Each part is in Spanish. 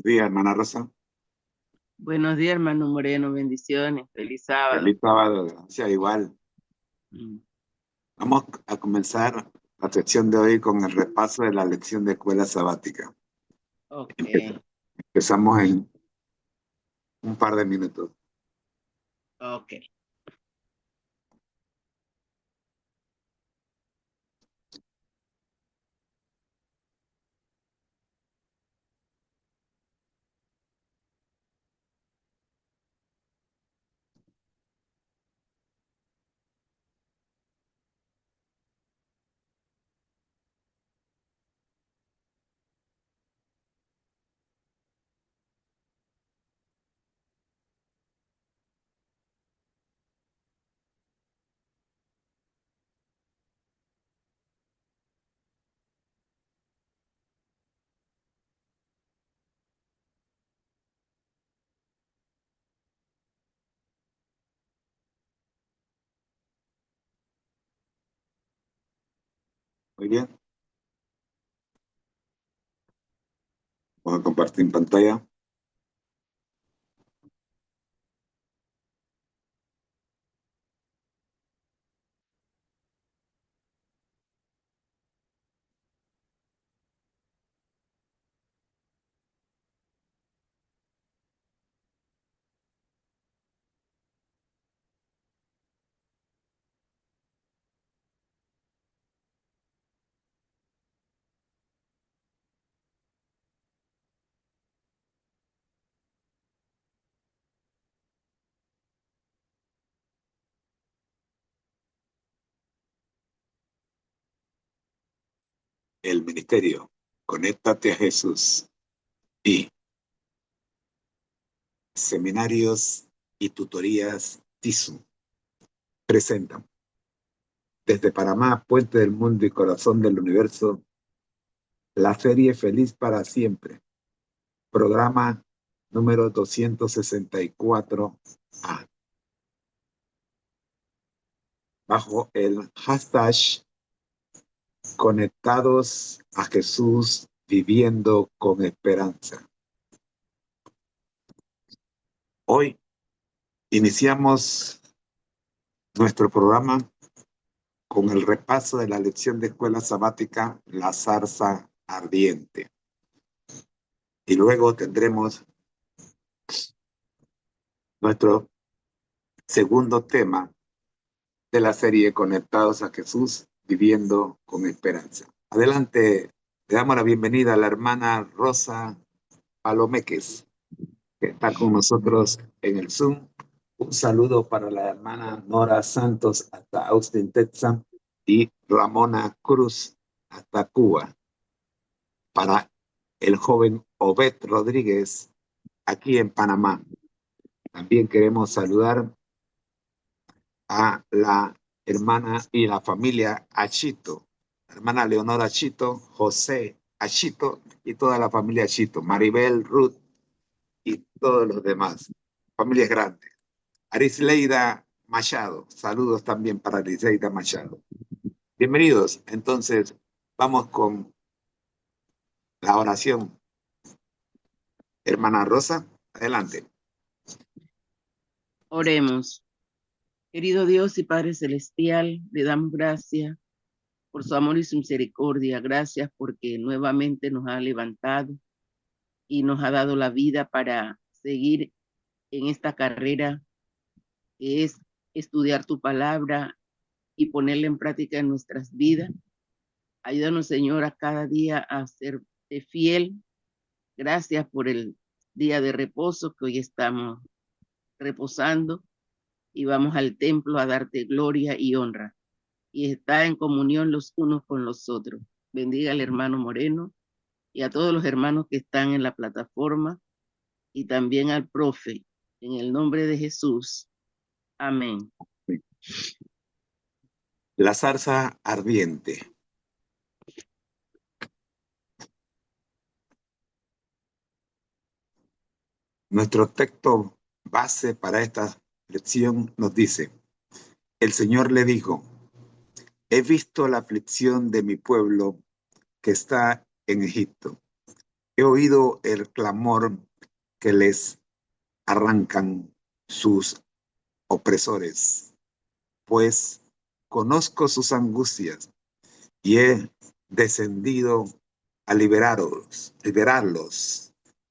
Días, hermana Rosa. Buenos días, hermano Moreno, bendiciones, feliz sábado. Feliz sábado. Gracias, igual. Mm, Vamos a comenzar la sección de hoy con el repaso de la lección de escuela sabática. Ok, Empe- Empezamos en un par de minutos. ok. Muy bien. Vamos a compartir en pantalla. El ministerio. Conéctate a Jesús. Y seminarios y tutorías TISU presentan desde Panamá, Puente del Mundo y Corazón del Universo, la serie Feliz para Siempre. Programa número 264A. Bajo el hashtag Conectados a Jesús viviendo con esperanza. Hoy iniciamos nuestro programa con el repaso de la lección de escuela sabática La zarza ardiente. Y luego tendremos nuestro segundo tema de la serie Conectados a Jesús viviendo con esperanza. Adelante, le damos la bienvenida a la hermana Rosa Palomeques, que está con nosotros en el Zoom. Un saludo para la hermana Nora Santos hasta Austin, Texas, y Ramona Cruz hasta Cuba. Para el joven Obed Rodríguez aquí en Panamá. También queremos saludar a la hermana y la familia Achito, hermana Leonora Achito, José Achito y toda la familia Achito, Maribel, Ruth y todos los demás. Familias grandes. Arisleida Machado, saludos también para Arisleida Machado. Bienvenidos. Entonces, vamos con la oración. Hermana Rosa, adelante. Oremos. Querido Dios y Padre Celestial, le damos gracias por su amor y su misericordia. Gracias porque nuevamente nos ha levantado y nos ha dado la vida para seguir en esta carrera que es estudiar tu palabra y ponerla en práctica en nuestras vidas. Ayúdanos, Señor, a cada día a ser fiel. Gracias por el día de reposo que hoy estamos reposando y vamos al templo a darte gloria y honra y está en comunión los unos con los otros. Bendiga al hermano Moreno y a todos los hermanos que están en la plataforma y también al profe. En el nombre de Jesús. Amén. La zarza ardiente. Nuestro texto base para esta lección nos dice, el Señor le dijo, he visto la aflicción de mi pueblo que está en Egipto. He oído el clamor que les arrancan sus opresores, pues conozco sus angustias y he descendido a liberarlos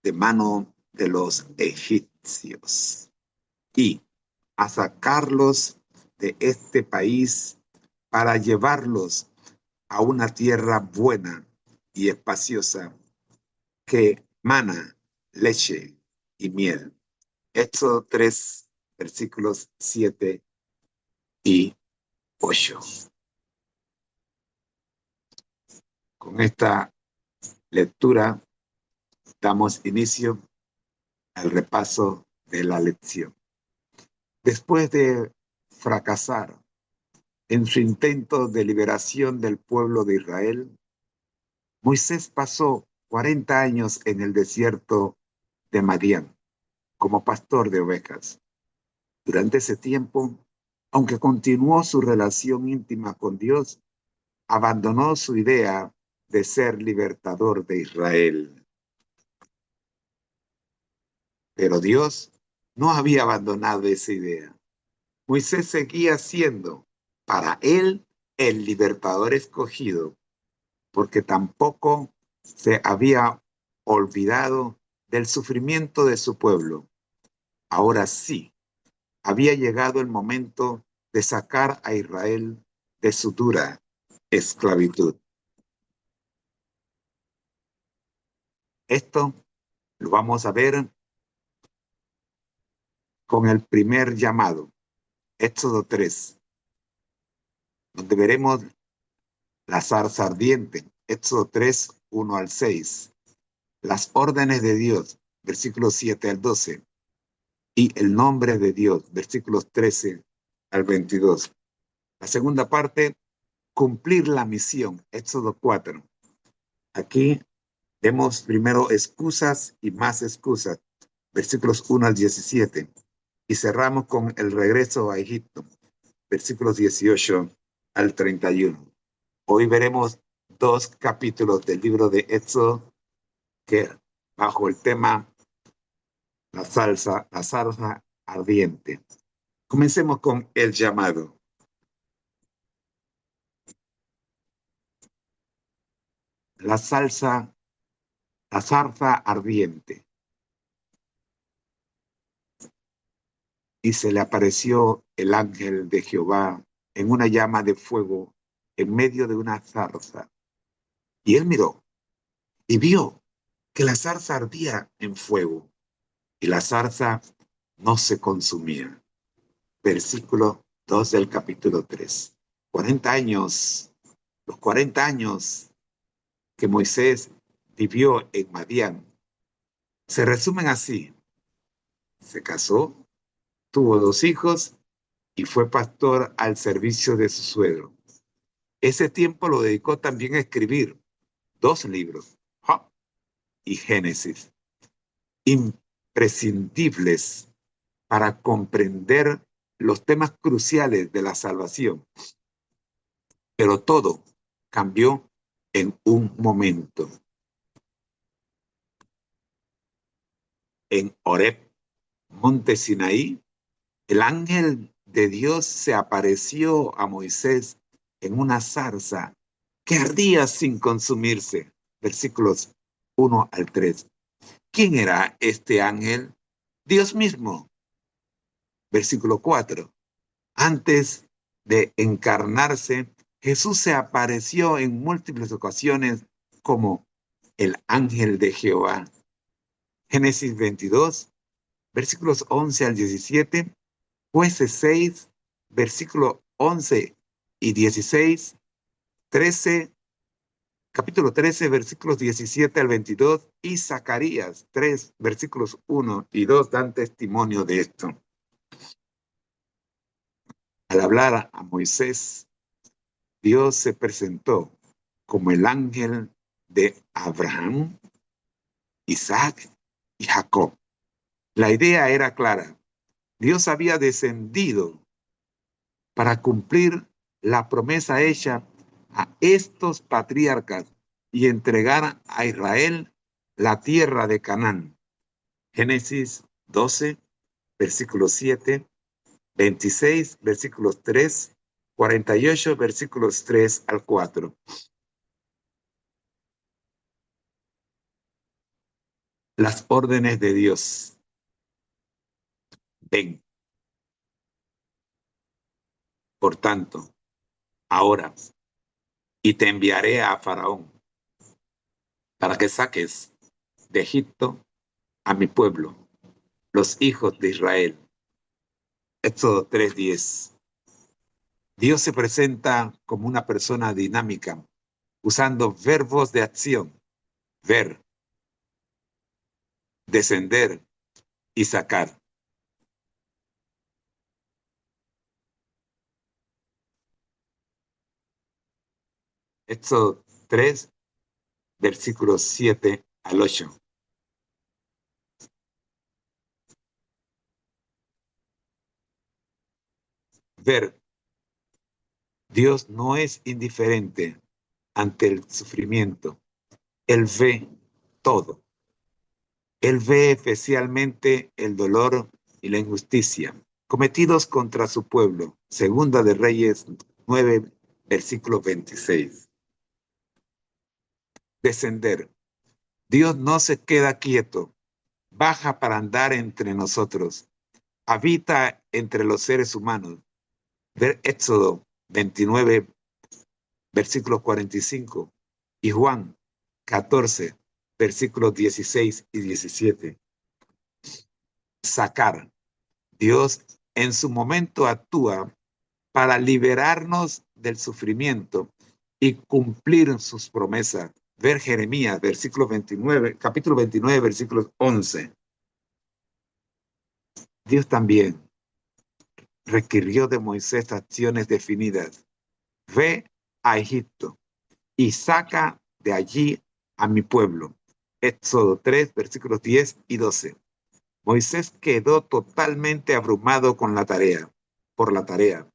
de mano de los egipcios y a sacarlos de este país para llevarlos a una tierra buena y espaciosa que mana leche y miel. Éxodo 3, versículos 7 y 8. Con esta lectura damos inicio al repaso de la lección. Después de fracasar en su intento de liberación del pueblo de Israel, Moisés pasó 40 años en el desierto de Madián como pastor de ovejas. Durante ese tiempo, aunque continuó su relación íntima con Dios, abandonó su idea de ser libertador de Israel. Pero Dios no había abandonado esa idea. Moisés seguía siendo para él el libertador escogido, porque tampoco se había olvidado del sufrimiento de su pueblo. Ahora sí, había llegado el momento de sacar a Israel de su dura esclavitud. Esto lo vamos a ver con el primer llamado, Éxodo 3, donde veremos la zarza ardiente, Éxodo 3, 1 al 6, las órdenes de Dios, versículos 7 al 12, y el nombre de Dios, versículos 13 al 22. La segunda parte, cumplir la misión, Éxodo 4. Aquí vemos primero excusas y más excusas, versículos 1 al 17, y cerramos con el regreso a Egipto, versículos 18 al 31. Hoy veremos dos capítulos del libro de Éxodo que bajo el tema la zarza ardiente. Comencemos con el llamado. La zarza ardiente. Y se le apareció el ángel de Jehová en una llama de fuego en medio de una zarza. Y él miró y vio que la zarza ardía en fuego y la zarza no se consumía. Versículo 2 del capítulo 3. 40 años, los 40 años que Moisés vivió en Madián, se resumen así. Se casó, tuvo 2 hijos y fue pastor al servicio de su suegro. Ese tiempo lo dedicó también a escribir 2 libros, Job y Génesis, imprescindibles para comprender los temas cruciales de la salvación. Pero todo cambió en un momento. En Horeb, monte Sinaí, el ángel de Dios se apareció a Moisés en una zarza que ardía sin consumirse. Versículos 1 al 3. ¿Quién era este ángel? Dios mismo. Versículo 4. Antes de encarnarse, Jesús se apareció en múltiples ocasiones como el ángel de Jehová. Génesis 22, versículos 11 al 17, Jueces 6, versículos 11 y 16, 13, capítulo 13, versículos 17 al 22, y Zacarías 3, versículos 1 y 2 dan testimonio de esto. Al hablar a Moisés, Dios se presentó como el ángel de Abraham, Isaac y Jacob. La idea era clara. Dios había descendido para cumplir la promesa hecha a estos patriarcas y entregar a Israel la tierra de Canaán. Génesis 12, versículos 7, 26, versículos 3, 48, versículos 3 al 4. Las órdenes de Dios. Ven, por tanto, ahora, y te enviaré a Faraón para que saques de Egipto a mi pueblo, los hijos de Israel. Éxodo 3:10. Dios se presenta como una persona dinámica, usando verbos de acción: ver, descender y sacar. Éxodo 3, versículos 7 al 8. Ver, Dios no es indiferente ante el sufrimiento. Él ve todo. Él ve especialmente el dolor y la injusticia cometidos contra su pueblo. Segunda de Reyes 9, versículo 26. Descender. Dios no se queda quieto, baja para andar entre nosotros, habita entre los seres humanos. Ver Éxodo 29, versículos 45, y Juan 14, versículos 16 y 17. Sacar. Dios en su momento actúa para liberarnos del sufrimiento y cumplir sus promesas. Ver Jeremías, versículo 29, capítulo 29, versículos 11. Dios también requirió de Moisés acciones definidas. Ve a Egipto y saca de allí a mi pueblo. Éxodo 3, versículos 10 y 12. Moisés quedó totalmente abrumado por la tarea.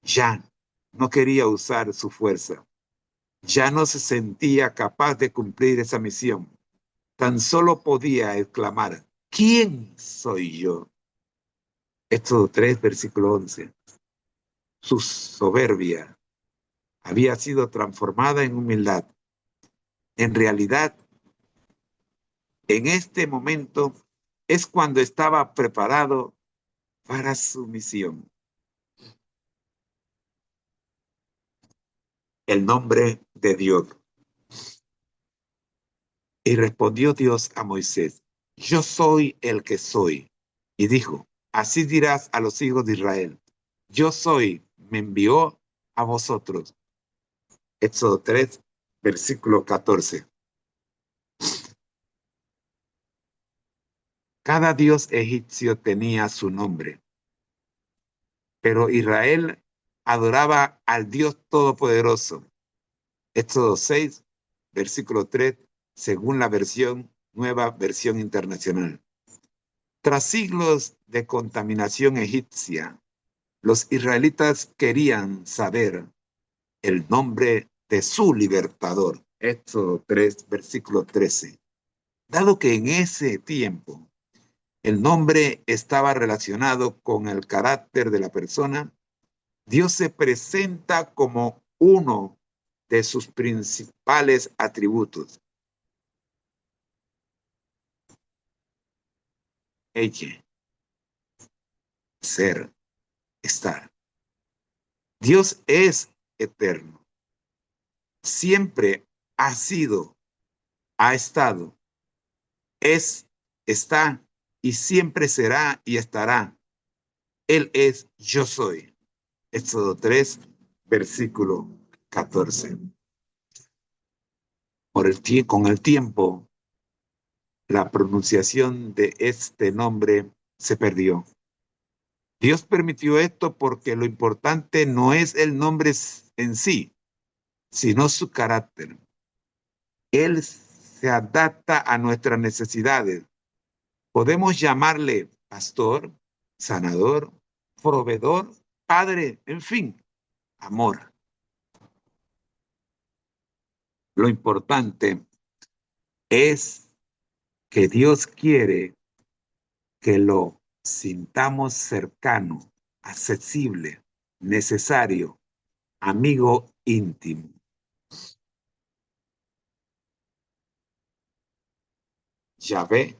Ya no quería usar su fuerza. Ya no se sentía capaz de cumplir esa misión. Tan solo podía exclamar: ¿quién soy yo? Éxodo 3, versículo 11. Su soberbia había sido transformada en humildad. En realidad, en este momento es cuando estaba preparado para su misión. El nombre de Dios. Y respondió Dios a Moisés: yo soy el que soy. Y dijo: así dirás a los hijos de Israel: yo soy, me envió a vosotros. Éxodo 3, versículo 14. Cada dios egipcio tenía su nombre, pero Israel adoraba al Dios Todopoderoso. Éxodo 6, versículo 3, según la nueva versión internacional. Tras siglos de contaminación egipcia, los israelitas querían saber el nombre de su libertador. Éxodo 3, versículo 13. Dado que en ese tiempo el nombre estaba relacionado con el carácter de la persona, Dios se presenta como uno de sus principales atributos. Ella, ser, estar. Dios es eterno. Siempre ha sido, ha estado, es, está y siempre será y estará. Él es yo soy. Éxodo 3, versículo 14. Con el tiempo, la pronunciación de este nombre se perdió. Dios permitió esto porque lo importante no es el nombre en sí, sino su carácter. Él se adapta a nuestras necesidades. Podemos llamarle pastor, sanador, proveedor, padre, en fin, amor. Lo importante es que Dios quiere que lo sintamos cercano, accesible, necesario, amigo íntimo. Yahvé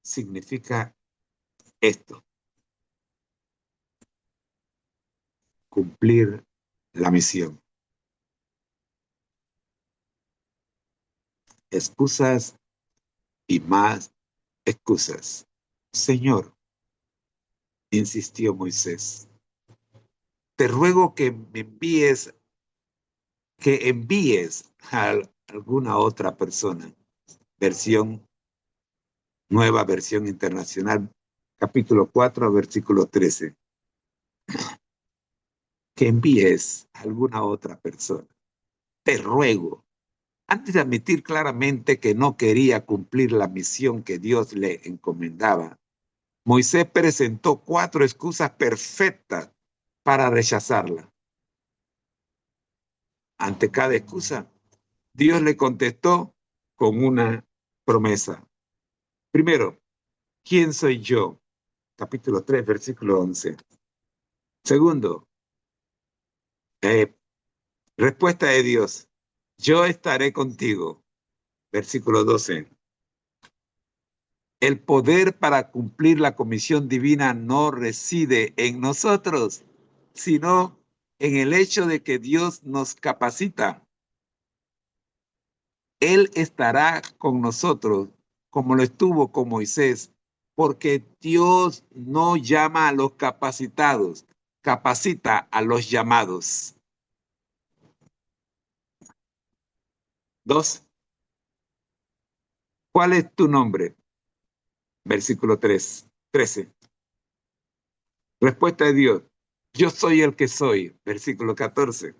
significa esto, cumplir la misión. Excusas y más excusas. Señor, insistió Moisés, te ruego que envíes a alguna otra persona. Nueva versión internacional, capítulo 4, versículo 13. Que envíes a alguna otra persona. Te ruego. Antes de admitir claramente que no quería cumplir la misión que Dios le encomendaba, Moisés presentó 4 excusas perfectas para rechazarla. Ante cada excusa, Dios le contestó con una promesa. Primero, ¿quién soy yo? Capítulo 3, versículo 11. Segundo, respuesta de Dios, yo estaré contigo. Versículo 12. El poder para cumplir la comisión divina no reside en nosotros, sino en el hecho de que Dios nos capacita. Él estará con nosotros como lo estuvo con Moisés, porque Dios no llama a los capacitados, capacita a los llamados. 2. ¿Cuál es tu nombre? Versículo 13. Respuesta de Dios. Yo soy el que soy. Versículo 14.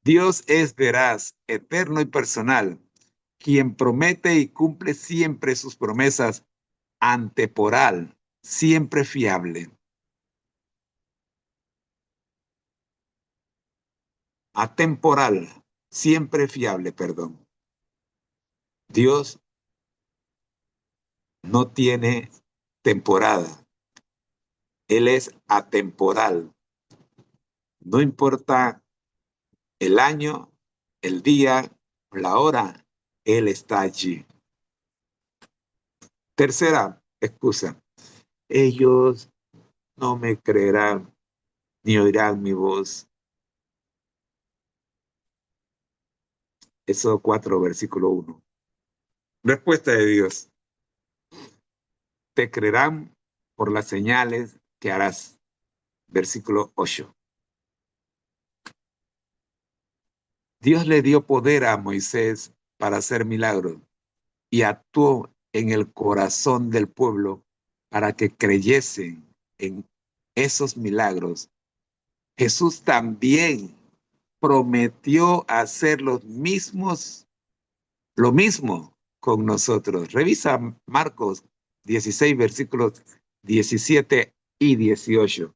Dios es veraz, eterno y personal, quien promete y cumple siempre sus promesas, antemporal, siempre fiable. Atemporal, siempre fiable, perdón. Dios no tiene temporada. Él es atemporal. No importa el año, el día, la hora, Él está allí. Tercera excusa. Ellos no me creerán ni oirán mi voz. Éxodo 4, versículo 1. Respuesta de Dios. Te creerán por las señales que harás. Versículo 8. Dios le dio poder a Moisés para hacer milagros y actuó en el corazón del pueblo para que creyesen en esos milagros. Jesús también prometió hacer lo mismo con nosotros. Revisa Marcos 16, versículos 17 y 18.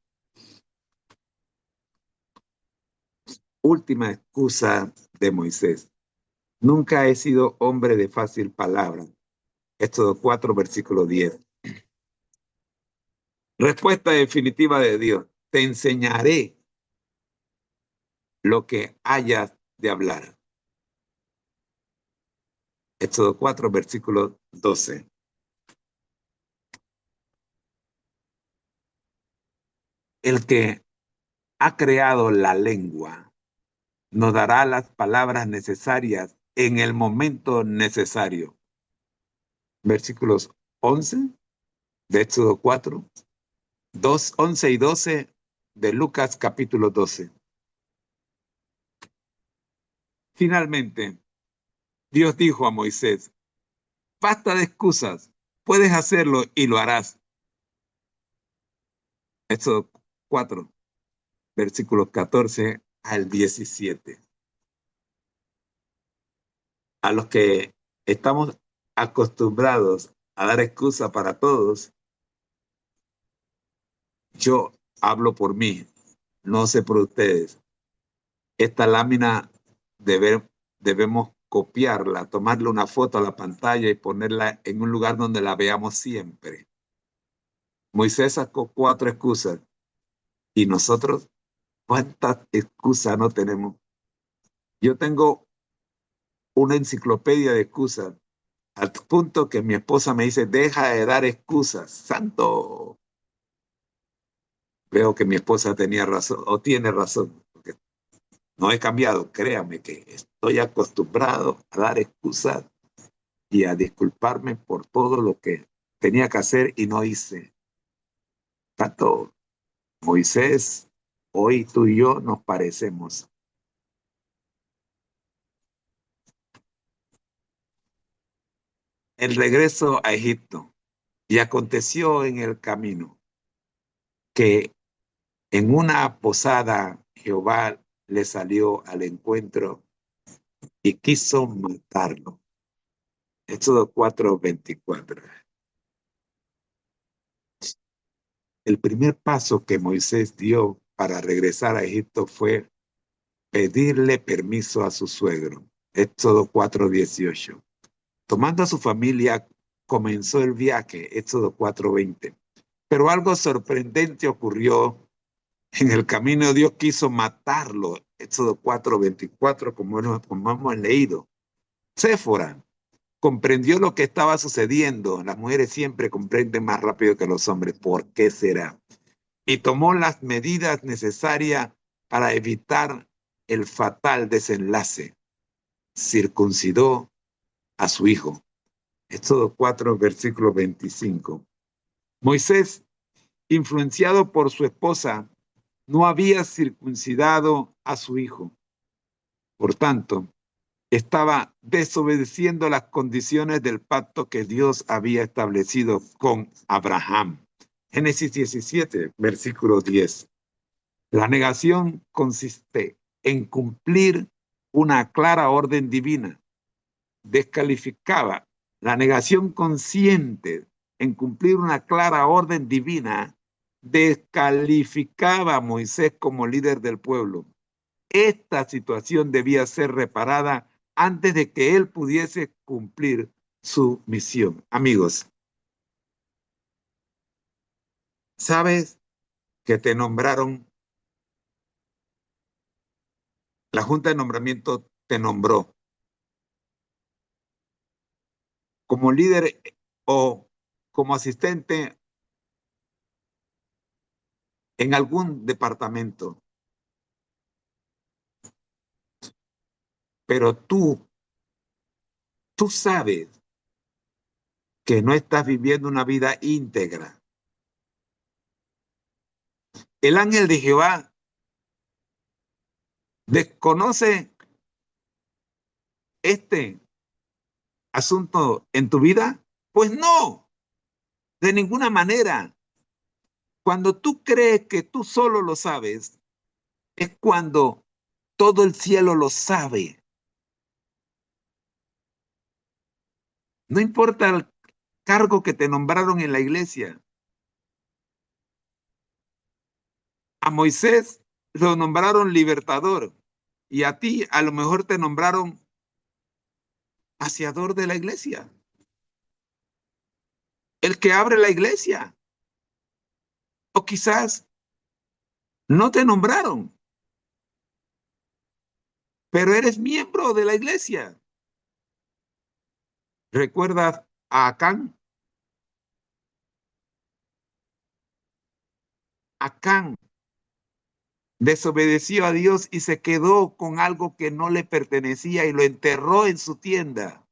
Última excusa de Moisés. Nunca he sido hombre de fácil palabra. Éxodo 4, versículo 10. Respuesta definitiva de Dios. Te enseñaré lo que hayas de hablar. Éxodo 4, versículo 12. El que ha creado la lengua nos dará las palabras necesarias en el momento necesario. Versículos 11 de Éxodo 4, 11 y 12 de Lucas capítulo 12. Finalmente, Dios dijo a Moisés, basta de excusas, puedes hacerlo y lo harás. Éxodo 4, versículos 14 al 17. A los que estamos acostumbrados a dar excusa para todos, yo hablo por mí, no sé por ustedes. Esta lámina debemos copiarla, tomarle una foto a la pantalla y ponerla en un lugar donde la veamos siempre. Moisés sacó 4 excusas. ¿Y nosotros cuántas excusas no tenemos? Yo tengo una enciclopedia de excusas, al punto que mi esposa me dice, deja de dar excusas, santo. Veo que mi esposa tenía razón, o tiene razón, porque no he cambiado. Créame que estoy acostumbrado a dar excusas y a disculparme por todo lo que tenía que hacer y no hice. Tanto Moisés, hoy tú y yo nos parecemos. El regreso a Egipto. Y aconteció en el camino que en una posada Jehová le salió al encuentro y quiso matarlo. Éxodo 4:24. El primer paso que Moisés dio para regresar a Egipto fue pedirle permiso a su suegro. Éxodo 4:18. Tomando a su familia, comenzó el viaje. Éxodo 4:20. Pero algo sorprendente ocurrió en el camino. Dios quiso matarlo. Éxodo 4:24, como hemos leído. Séfora comprendió lo que estaba sucediendo. Las mujeres siempre comprenden más rápido que los hombres. ¿Por qué será? Y tomó las medidas necesarias para evitar el fatal desenlace. Circuncidó a su hijo. Éxodo 4, versículo 25. Moisés, influenciado por su esposa, no había circuncidado a su hijo. Por tanto, estaba desobedeciendo las condiciones del pacto que Dios había establecido con Abraham. Génesis 17, versículo 10. La negación consiste en cumplir una clara orden divina. Descalificaba la negación consciente en cumplir una clara orden divina. Descalificaba a Moisés como líder del pueblo. Esta situación debía ser reparada antes de que él pudiese cumplir su misión. Amigos, ¿sabes que te nombraron? La Junta de Nombramiento te nombró como líder o como asistente en algún departamento, pero tú sabes que no estás viviendo una vida íntegra. El ángel de Jehová desconoce este asunto en tu vida. Pues no, de ninguna manera. Cuando tú crees que tú solo lo sabes, es cuando todo el cielo lo sabe. No importa el cargo que te nombraron en la iglesia. A Moisés lo nombraron libertador y a ti a lo mejor te nombraron vaciador de la iglesia, el que abre la iglesia. O quizás no te nombraron, pero eres miembro de la iglesia. ¿Recuerdas a Acán? Acán desobedeció a Dios y se quedó con algo que no le pertenecía y lo enterró en su tienda.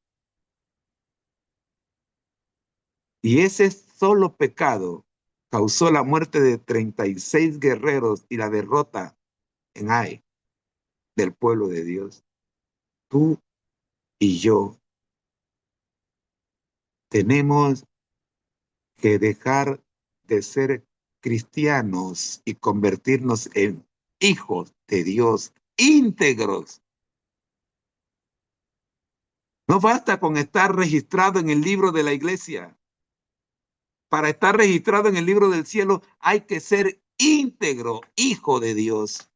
Y ese solo pecado causó la muerte de 36 guerreros y la derrota en Ai del pueblo de Dios. Tú y yo tenemos que dejar de ser cristianos y convertirnos en hijos de Dios íntegros. No basta con estar registrado en el libro de la iglesia. Para estar registrado en el libro del cielo hay que ser íntegro, hijo de Dios.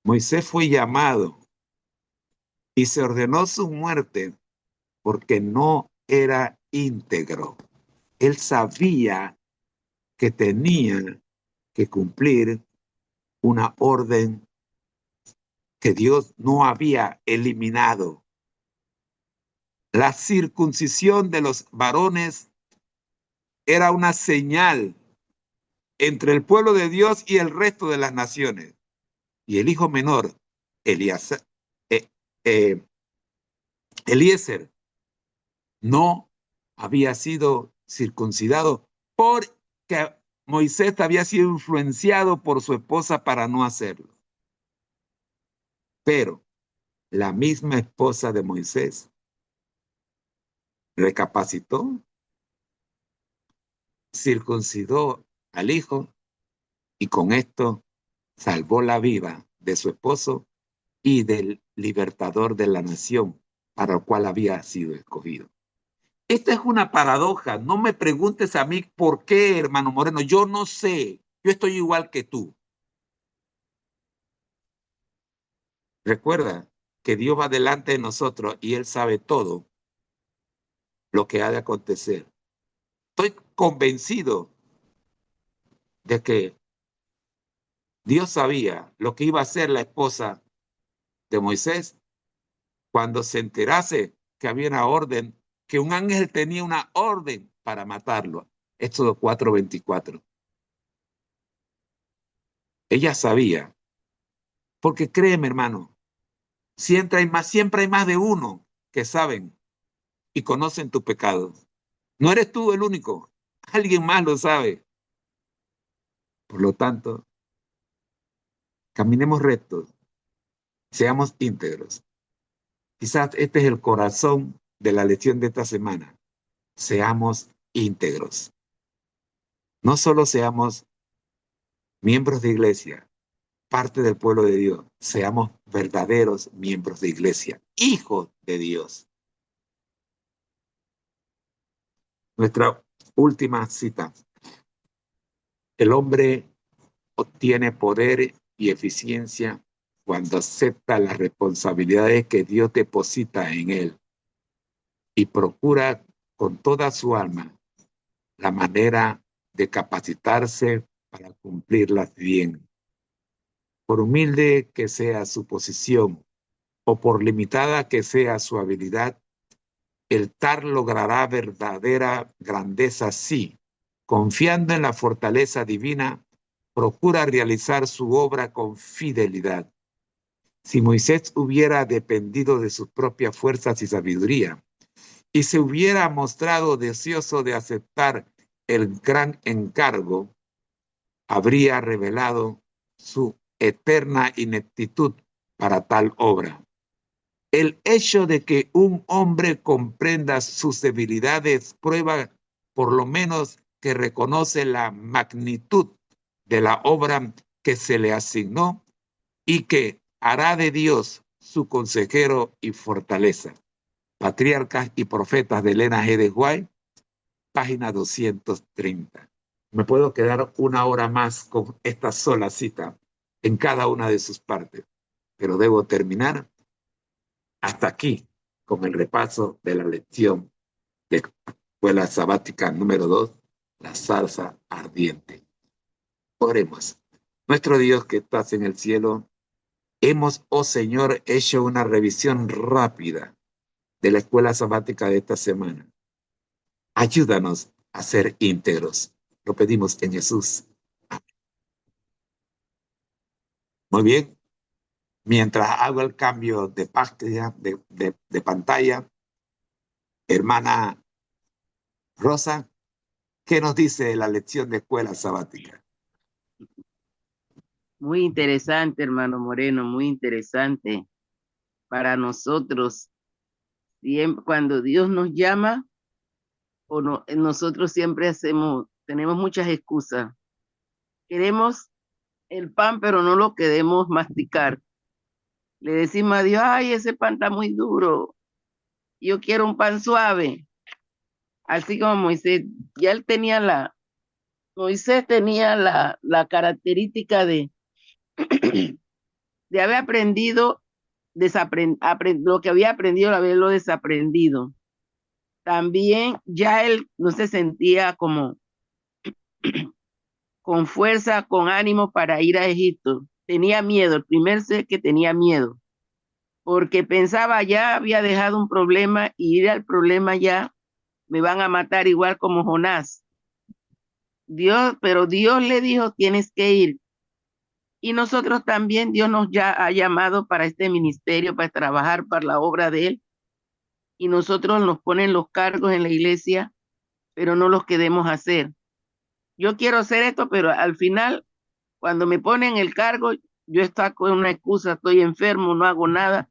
Moisés fue llamado y se ordenó su muerte porque no era íntegro. Él sabía que tenía que cumplir una orden que Dios no había eliminado. La circuncisión de los varones era una señal entre el pueblo de Dios y el resto de las naciones. Y el hijo menor, Eliezer, Eliezer, no había sido circuncidado porque Moisés había sido influenciado por su esposa para no hacerlo. Pero la misma esposa de Moisés recapacitó, circuncidó al hijo y con esto salvó la vida de su esposo y del libertador de la nación para el cual había sido escogido. Esta es una paradoja. No me preguntes a mí por qué, hermano Moreno. Yo no sé. Yo estoy igual que tú. Recuerda que Dios va delante de nosotros y Él sabe todo lo que ha de acontecer. Estoy convencido de que Dios sabía lo que iba a hacer la esposa de Moisés cuando se enterase que había una orden, que un ángel tenía una orden para matarlo. Éxodo 4:24. Ella sabía, porque créeme, hermano, siempre hay más de uno que saben y conocen tu pecado. No eres tú el único, alguien más lo sabe. Por lo tanto, caminemos rectos, seamos íntegros. Quizás este es el corazón de la lección de esta semana. Seamos íntegros. No solo seamos miembros de iglesia, parte del pueblo de Dios, seamos verdaderos miembros de iglesia, hijos de Dios. Nuestra última cita. El hombre obtiene poder y eficiencia cuando acepta las responsabilidades que Dios deposita en él y procura con toda su alma la manera de capacitarse para cumplirlas bien. Por humilde que sea su posición o por limitada que sea su habilidad, el tal logrará verdadera grandeza si, confiando en la fortaleza divina, procura realizar su obra con fidelidad. Si Moisés hubiera dependido de sus propias fuerzas y sabiduría y se hubiera mostrado deseoso de aceptar el gran encargo, habría revelado su eterna ineptitud para tal obra. El hecho de que un hombre comprenda sus debilidades prueba por lo menos que reconoce la magnitud de la obra que se le asignó y que hará de Dios su consejero y fortaleza. Patriarcas y Profetas de Elena G. de White, página 230. Me puedo quedar una hora más con esta sola cita en cada una de sus partes, pero debo terminar hasta aquí con el repaso de la lección de escuela sabática número 2, la zarza ardiente. Oremos. Nuestro Dios que estás en el cielo, hemos, oh Señor, hecho una revisión rápida de la escuela sabática de esta semana. Ayúdanos a ser íntegros. Lo pedimos en Jesús. Muy bien. Mientras hago el cambio de pantalla, de pantalla, hermana Rosa, ¿qué nos dice la lección de escuela sabática? Muy interesante, hermano Moreno, muy interesante para nosotros. Siempre, cuando Dios nos llama, nosotros siempre tenemos muchas excusas. Queremos el pan, pero no lo queremos masticar. Le decimos a Dios, ay, ese pan está muy duro. Yo quiero un pan suave. Así como Moisés, ya él tenía Moisés tenía la característica de de haber aprendido, lo que había aprendido, haberlo desaprendido. También ya él no se sentía como con fuerza, con ánimo para ir a Egipto. Tenía miedo, el primer ser que tenía miedo, porque pensaba ya había dejado un problema y ir al problema ya me van a matar igual como Jonás. Pero Dios le dijo, tienes que ir. Y nosotros también, Dios nos ya ha llamado para este ministerio, para trabajar para la obra de Él. Y nosotros nos ponen los cargos en la iglesia, pero no los queremos hacer. Yo quiero hacer esto, pero al final, cuando me ponen el cargo, yo estoy con una excusa, estoy enfermo, no hago nada.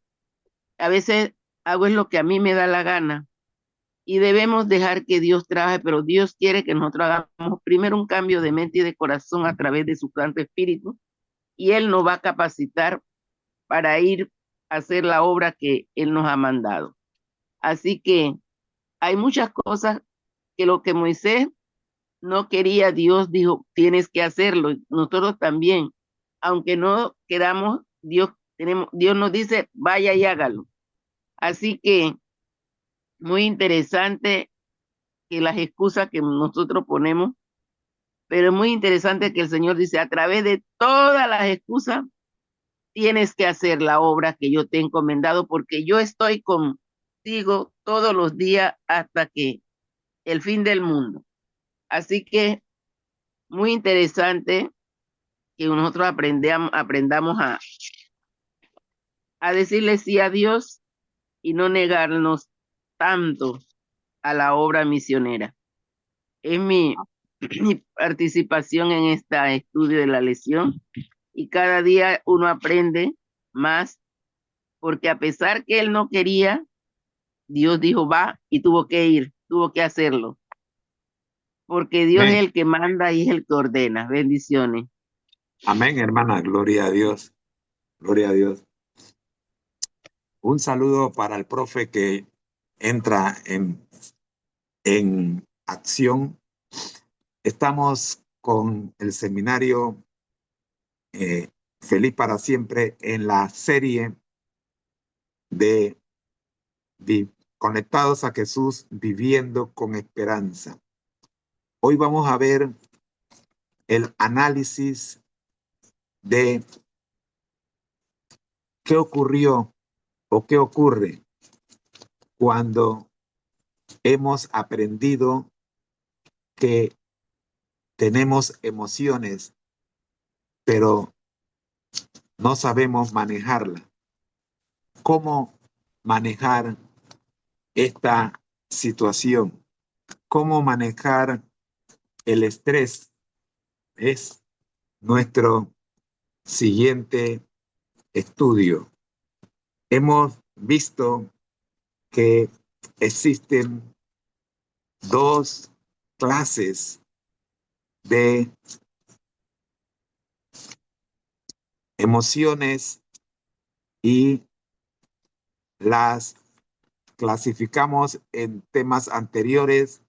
A veces hago es lo que a mí me da la gana. Y debemos dejar que Dios trabaje, pero Dios quiere que nosotros hagamos primero un cambio de mente y de corazón a través de su Santo Espíritu, y Él nos va a capacitar para ir a hacer la obra que Él nos ha mandado. Así que hay muchas cosas que lo que Moisés no quería, Dios dijo, tienes que hacerlo. Nosotros también, aunque no queramos, Dios nos dice, vaya y hágalo. Así que muy interesante que las excusas que nosotros ponemos, pero es muy interesante que el Señor dice, a través de todas las excusas, tienes que hacer la obra que yo te he encomendado, porque yo estoy contigo todos los días hasta que el fin del mundo. Así que muy interesante que nosotros aprendamos a decirle sí a Dios y no negarnos tanto a la obra misionera. Es mi participación en este estudio de la lección, y cada día uno aprende más, porque a pesar que él no quería, Dios dijo va y tuvo que ir, tuvo que hacerlo, porque Dios es Amén. el que manda y es el que ordena. Bendiciones. Amén, hermana. Gloria a Dios. Gloria a Dios. Un saludo para el profe que entra en acción. Estamos con el seminario Feliz para Siempre en la serie de Conectados a Jesús, viviendo con esperanza. Hoy vamos a ver el análisis de qué ocurrió o qué ocurre cuando hemos aprendido que tenemos emociones, pero no sabemos manejarlas. ¿Cómo manejar esta situación? ¿Cómo manejar el estrés? Es nuestro siguiente estudio. Hemos visto que existen dos clases de emociones y las clasificamos en temas anteriores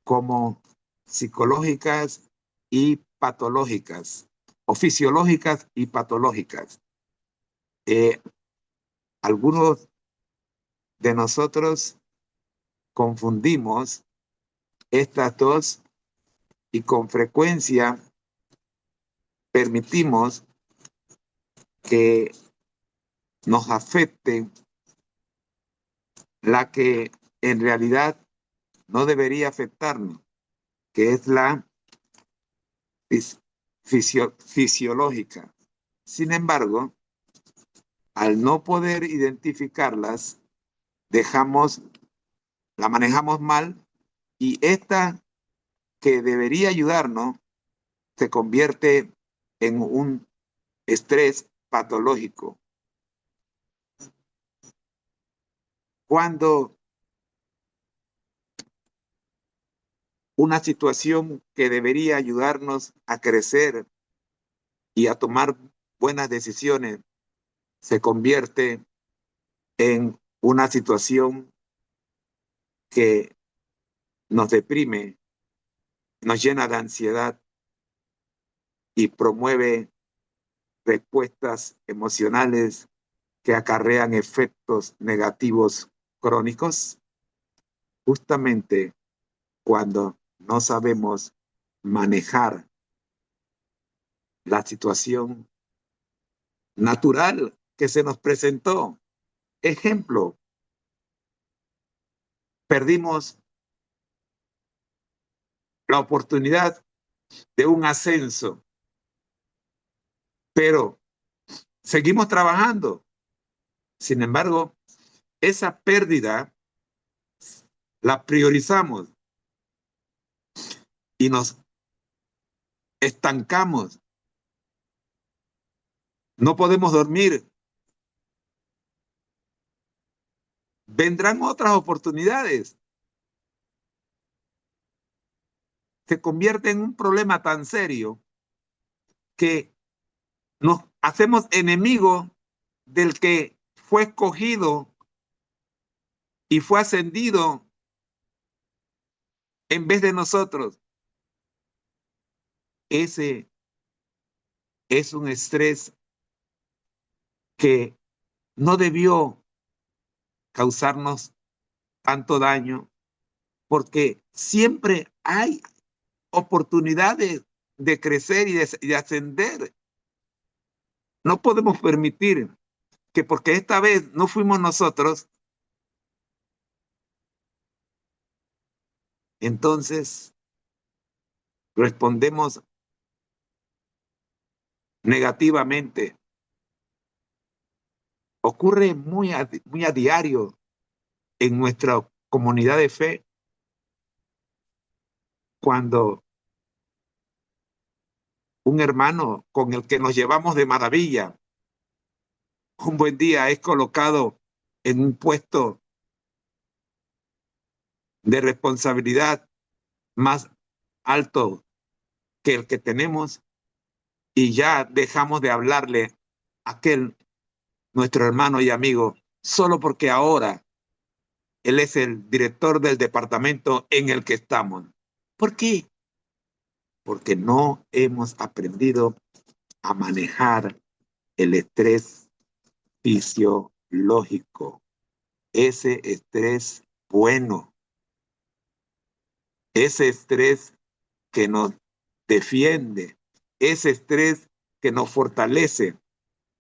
como psicológicas y patológicas, o fisiológicas y patológicas. Eh, Algunos de nosotros confundimos estas dos y con frecuencia permitimos que nos afecte la que en realidad no debería afectarnos, que es la fisiológica. Sin embargo, al no poder identificarlas, la manejamos mal, y esta que debería ayudarnos se convierte en un estrés patológico. Cuando una situación que debería ayudarnos a crecer y a tomar buenas decisiones se convierte en una situación que nos deprime, nos llena de ansiedad y promueve respuestas emocionales que acarrean efectos negativos crónicos? Justamente cuando no sabemos manejar la situación natural que se nos presentó. Ejemplo, perdimos la oportunidad de un ascenso, pero seguimos trabajando. Sin embargo, esa pérdida la priorizamos y nos estancamos. No podemos dormir. Vendrán otras oportunidades. Se convierte en un problema tan serio que nos hacemos enemigos del que fue escogido y fue ascendido en vez de nosotros. Ese es un estrés que no debió causarnos tanto daño, porque siempre hay oportunidades de crecer y de ascender. No podemos permitir que porque esta vez no fuimos nosotros, entonces respondemos negativamente. Ocurre muy a diario en nuestra comunidad de fe cuando un hermano con el que nos llevamos de maravilla, un buen día es colocado en un puesto de responsabilidad más alto que el que tenemos y ya dejamos de hablarle a aquel nuestro hermano y amigo solo porque ahora él es el director del departamento en el que estamos. ¿Por qué? Porque no hemos aprendido a manejar el estrés fisiológico, ese estrés bueno, ese estrés que nos defiende, ese estrés que nos fortalece,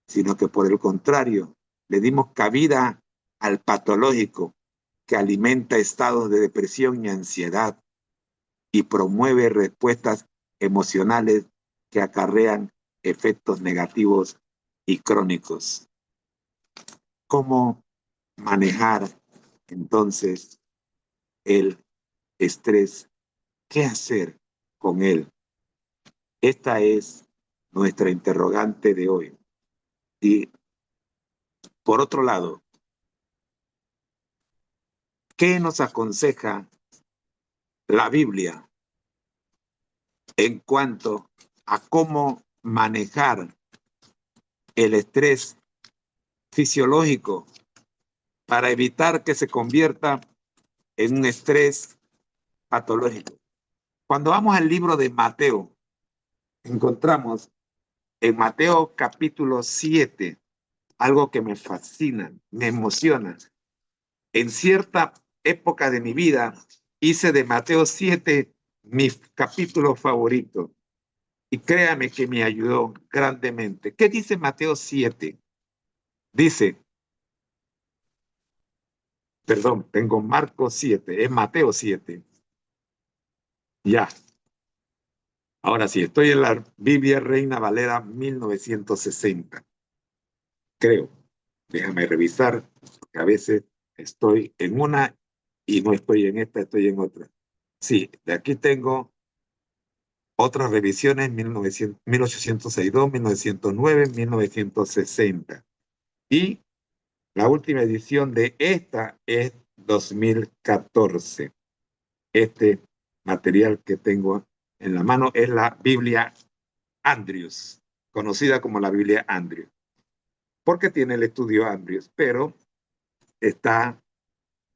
sino que por el contrario, le dimos cabida al patológico que alimenta estados de depresión y ansiedad y promueve respuestas emocionales que acarrean efectos negativos y crónicos. ¿Cómo manejar entonces el estrés? ¿Qué hacer con él? Esta es nuestra interrogante de hoy. Y por otro lado, ¿qué nos aconseja la Biblia en cuanto a cómo manejar el estrés fisiológico para evitar que se convierta en un estrés patológico? Cuando vamos al libro de Mateo, encontramos en Mateo capítulo 7 algo que me fascina, me emociona. En cierta época de mi vida hice de Mateo 7 mi capítulo favorito. Y créame que me ayudó grandemente. ¿Qué dice Mateo 7? Dice, perdón, tengo Marcos 7, es Mateo 7. Ya, ahora sí, estoy en la Biblia Reina Valera 1960, creo. Déjame revisar, porque a veces estoy en una y no estoy en esta, estoy en otra. Sí, de aquí tengo otras revisiones, 1862, 1909, 1960. Y la última edición de esta es 2014. Este material que tengo en la mano es la Biblia Andrews, conocida como la Biblia Andrews, porque tiene el estudio Andrews, pero está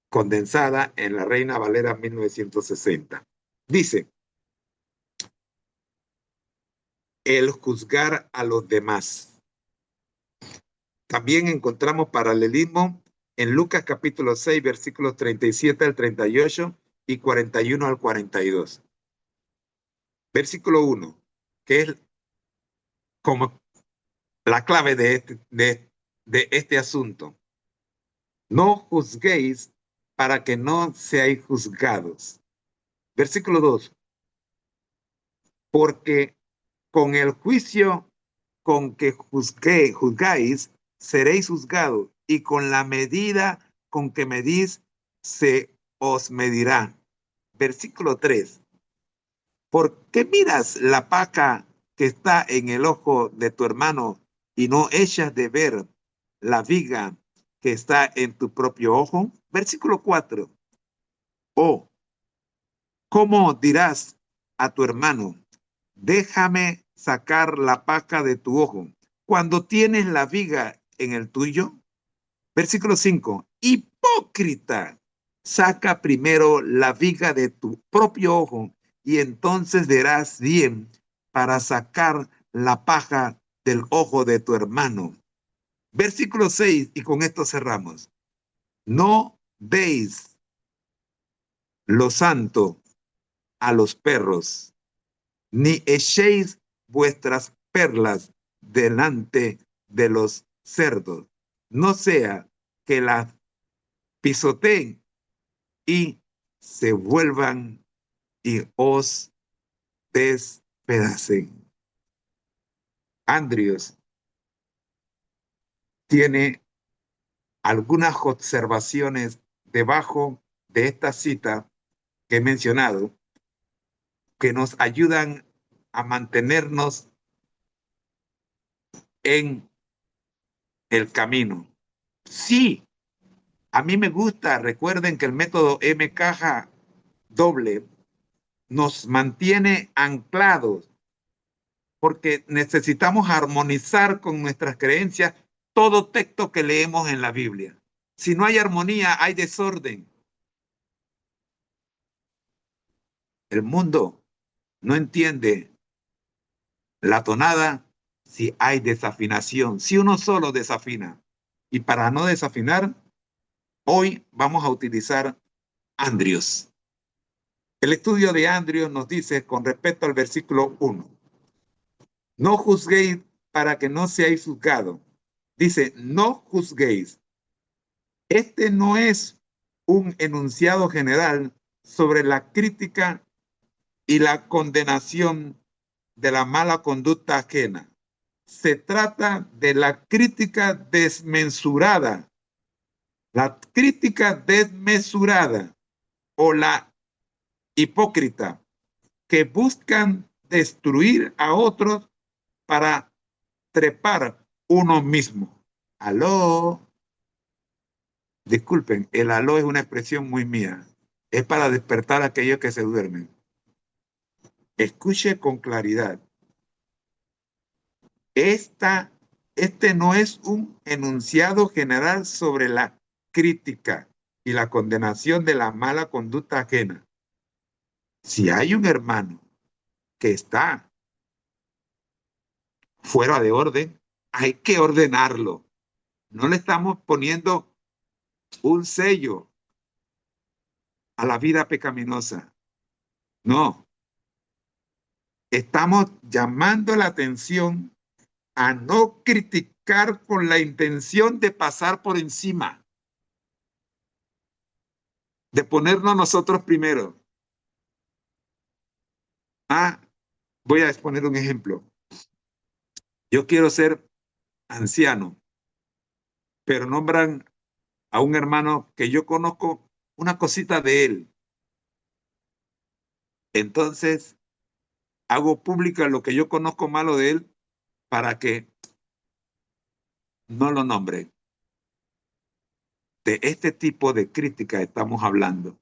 condensada en la Reina Valera 1960. Dice, el juzgar a los demás. También encontramos paralelismo en Lucas capítulo 6, versículos 37 al 38 y 41 al 42. Versículo 1, que es como la clave de este asunto. No juzguéis para que no seáis juzgados. Versículo 2, porque con el juicio con que juzgáis, seréis juzgados, y con la medida con que medís, se os medirá. Versículo 3. ¿Por qué miras la paja que está en el ojo de tu hermano y no echas de ver la viga que está en tu propio ojo? Versículo 4. O, ¿cómo dirás a tu hermano, déjame sacar la paja de tu ojo, cuando tienes la viga en el tuyo? Versículo 5. Hipócrita, saca primero la viga de tu propio ojo y entonces verás bien para sacar la paja del ojo de tu hermano. Versículo 6, y con esto cerramos. No deis lo santo a los perros, ni echéis vuestras perlas delante de los cerdos, no sea que las pisoteen y se vuelvan y os despedacen. Andrews tiene algunas observaciones debajo de esta cita que he mencionado que nos ayudan a mantenernos en el camino. Sí, a mí me gusta, recuerden que el método M caja doble nos mantiene anclados porque necesitamos armonizar con nuestras creencias todo texto que leemos en la Biblia. Si no hay armonía, hay desorden. El mundo no entiende la tonada si hay desafinación, si uno solo desafina. Y para no desafinar, hoy vamos a utilizar Andrios. El estudio de Andrios nos dice con respecto al versículo 1, no juzguéis para que no seáis juzgados. Dice, no juzguéis. Este no es un enunciado general sobre la crítica y la condenación de la mala conducta ajena. Se trata de la crítica desmesurada o la hipócrita que buscan destruir a otros para trepar uno mismo. Aló. Disculpen, el aló es una expresión muy mía. Es para despertar a aquellos que se duermen. Escuche con claridad. Este no es un enunciado general sobre la crítica y la condenación de la mala conducta ajena. Si hay un hermano que está fuera de orden, hay que ordenarlo. No le estamos poniendo un sello a la vida pecaminosa. No, estamos llamando la atención a no criticar con la intención de pasar por encima, de ponernos nosotros primero. Ah, voy a exponer un ejemplo. Yo quiero ser anciano, pero nombran a un hermano que yo conozco una cosita de él. Entonces, hago pública lo que yo conozco malo de él para que no lo nombre. De este tipo de crítica estamos hablando.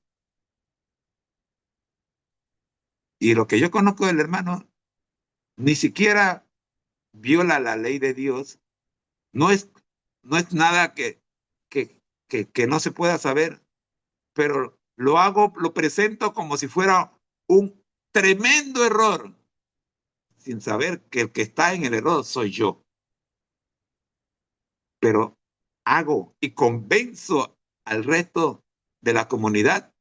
Y lo que yo conozco del hermano ni siquiera viola la ley de Dios. No es, no es nada que no se pueda saber, pero lo presento como si fuera un tremendo error, sin saber que el que está en el error soy yo. pero hago y convenzo al resto de la comunidad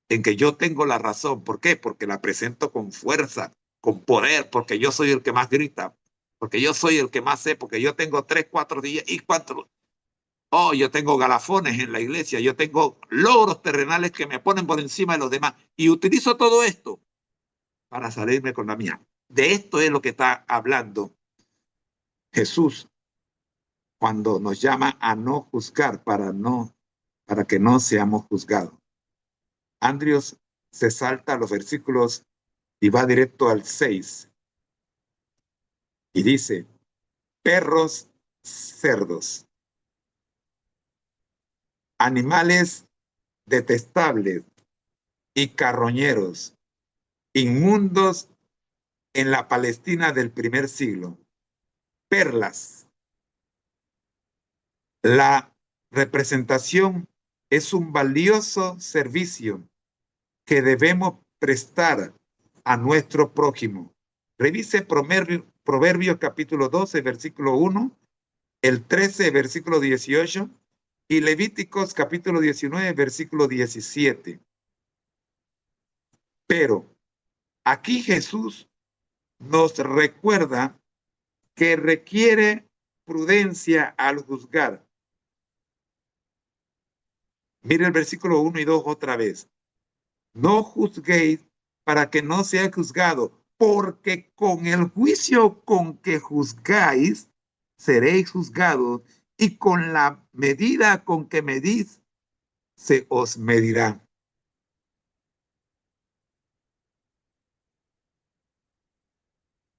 en que yo tengo la razón. ¿Por qué? Porque la presento con fuerza, con poder, porque yo soy el que más grita, porque yo soy el que más sé, porque yo tengo 3, 4 días y 4. Oh, yo tengo galafones en la iglesia, yo tengo logros terrenales que me ponen por encima de los demás y utilizo todo esto para salirme con la mía. De esto es lo que está hablando Jesús cuando nos llama a no juzgar para que no seamos juzgados. Andrews se salta los versículos y va directo al 6 y dice: perros, cerdos, animales detestables y carroñeros, inmundos en la Palestina del primer siglo, perlas. La representación es un valioso servicio que debemos prestar a nuestro prójimo. Revise Proverbios capítulo 12, versículo 1, el 13, versículo 18, y Levíticos capítulo 19, versículo 17. Pero aquí Jesús nos recuerda que requiere prudencia al juzgar. Mire el versículo 1 y 2 otra vez. No juzguéis para que no sea juzgado, porque con el juicio con que juzgáis, seréis juzgados, y con la medida con que medís, se os medirá.